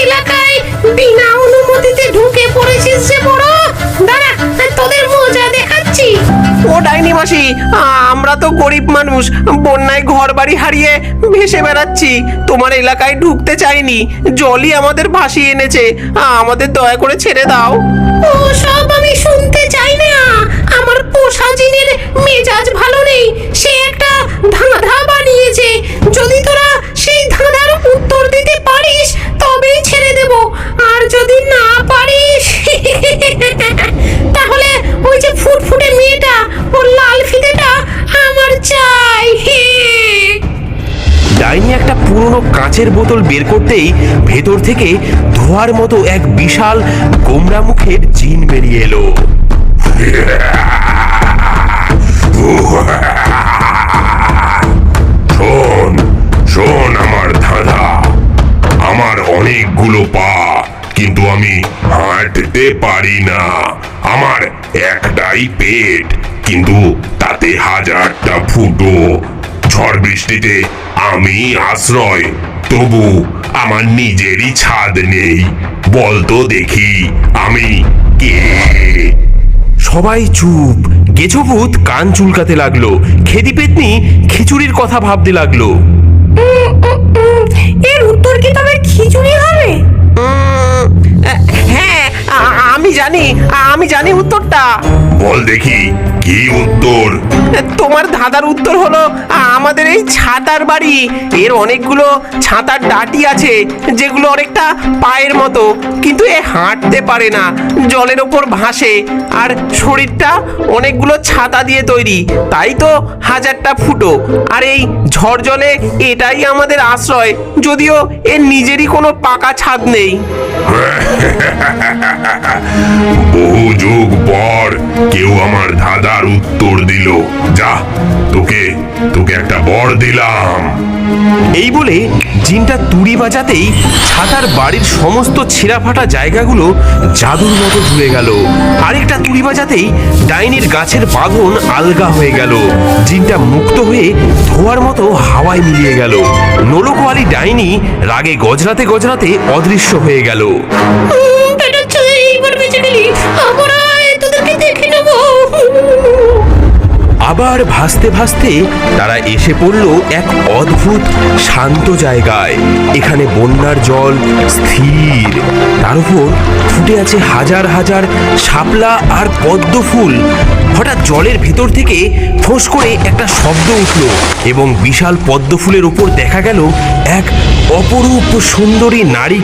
এলাকায় বিনা অনুমতিতে ঢুকে পড়েছিস যে বড়। দাঁড়া, তোদের মজা দেখাচ্ছি। ও ডাইনি মাসি, আমরা তো গরিব মানুষ, বন্যায় ঘর বাড়ি হারিয়ে ভেসে বেড়াচ্ছি। তোমার এলাকায় ঢুকতে চাইনি, জলই আমাদের ভাসিয়ে এনেছে। আমাদের দয়া করে ছেড়ে দাও। ও সব আমি শুনতে চাই না। আমার পোষা জিনের মেজাজ ভালো নেই, সে একটা ধাঁধা বানিয়েছে। যদি তোরা সেই ধাঁধার উত্তর দিতে পারিস তবেই ছেড়ে দেব, আর যদি না পারিস তাহলে ওই যে ফুটফুটে মেয়েটা, ওর লাল ফিতেটা আমার চাই। ডাইনি একটা পুরনো কাঁচের বোতল বের করতেই ভেতর থেকে ধোঁয়ার মতো এক বিশাল গোমরা মুখের জিন বেরিয়ে এলো। শোন শোন আমার ধাঁধা। আমার অনেকগুলো পা, কিন্তু আমি হাঁটতে পারি না। আমার একটাই পেট, কিন্তু তাতে হাজারটা ফুটো। ঝড় বৃষ্টিতে আমি আশ্রয়, তবু আমার নিজেরই ছাদ নেই। বলতো দেখি আমি কে? সবাই চুপ। গেছোভূত কান চুলকাতে লাগলো। খেদি পেতনি খিচুড়ির কথা ভাবতে লাগলো। এর উত্তর কি তবে খিচুড়ি হবে? হ্যাঁ, আমি জানি উত্তরটা। বল দেখি কি উত্তর? তোমার ধাঁধার উত্তর হলো আমাদের এই ছাতার বাড়ি। এর অনেকগুলো ছাতার ডাটি আছে, যেগুলো অনেকটা পায়ের মতো, কিন্তু এ হাঁটতে পারে না, জলের ওপর ভাসে, আর শরীরটা অনেকগুলো ছাতা দিয়ে তৈরি, তাই তো হাজারটা ফুটো। আর এই ঝড় জলে এটাই আমাদের আশ্রয়, যদিও এর নিজেরই কোনো পাকা ছাদ নেই। বহু যুগ পর কেউ আমার ধাঁধার উত্তর দিল। যা, তোকে একটা বর দিলাম। এই বলে জিনটা তুড়ি বাজাতেই ছাতার বাড়ির সমস্ত ছেঁড়া ফাটা জায়গাগুলো জাদুর মতো ধুয়ে গেল। আরেকটা তুড়ি বাজাতেই ডাইনির গাছের বাঁধন আলগা হয়ে গেল। জিনটা মুক্ত হয়ে ধোয়ার মতো হাওয়ায় মিলিয়ে গেল। নোলকওয়ালি ডাইনি রাগে গজরাতে গজরাতে অদৃশ্য হয়ে গেল। বেটা চলে, এইবার বেঁচে গেলি, আমরা তোদেরকে দেখে নেব। আবার ভাসতে ভাসতে তারা এসে পড়ল এক অদ্ভুত শান্ত জায়গায়। এখানে বন্যার জল স্থির, তার উপর ফুটে আছে হাজার হাজার শাপলা আর পদ্ম ফুল। হঠাৎ জলের ভেতর থেকে ফোঁস করে একটা শব্দ উঠল এবং বিশাল পদ্ম ফুলের উপর দেখা গেল এক অপরূপ সুন্দরী নারী।